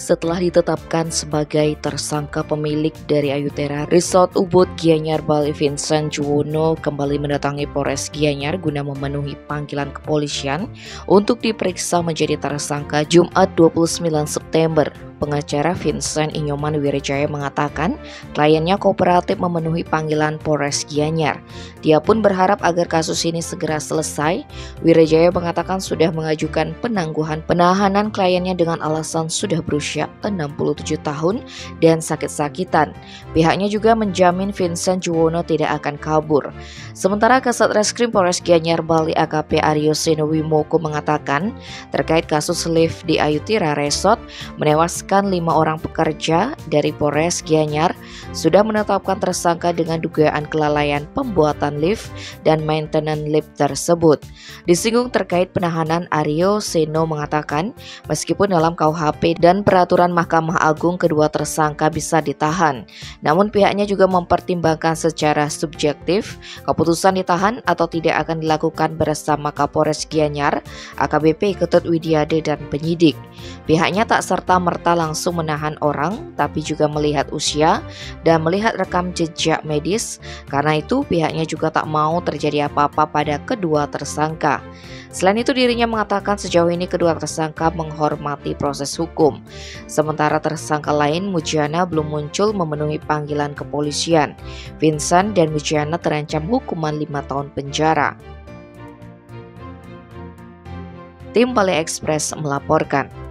setelah ditetapkan sebagai tersangka pemilik dari Ayutera Resort Ubud Gianyar Bali Vincent Juwono kembali mendatangi Polres Gianyar guna memenuhi panggilan kepolisian untuk diperiksa menjadi tersangka Jumat 29 September. Pengacara Vincent Inyoman Wirijaya mengatakan kliennya kooperatif memenuhi panggilan Polres Gianyar. Dia pun berharap agar kasus ini segera selesai. Wirijaya mengatakan sudah mengajukan penangguhan penahanan kliennya dengan alasan sudah berusia 67 tahun dan sakit-sakitan. Pihaknya juga menjamin Vincent Juwono tidak akan kabur. Sementara Kasat Reskrim Polres Gianyar Bali AKP Aryo Seno Wimoko mengatakan terkait kasus lift di Ayutera Resort menewaskan 5 orang pekerja dari Polres Gianyar sudah menetapkan tersangka dengan dugaan kelalaian pembuatan lift dan maintenance lift tersebut. Disinggung terkait penahanan, Aryo Seno mengatakan meskipun dalam KUHP dan peraturan Mahkamah Agung kedua tersangka bisa ditahan, namun pihaknya juga mempertimbangkan secara subjektif keputusan ditahan atau tidak akan dilakukan bersama Kapolres Gianyar, AKBP Ketut Widiade dan penyidik. Pihaknya tak serta-merta langsung menahan orang, tapi juga melihat usia dan melihat rekam jejak medis. Karena itu pihaknya juga tak mau terjadi apa-apa pada kedua tersangka. Selain itu dirinya mengatakan sejauh ini kedua tersangka menghormati proses hukum. Sementara tersangka lain Mujana belum muncul memenuhi panggilan kepolisian. Vincent dan Mujana terancam hukuman 5 tahun penjara. Tim Bali Express melaporkan.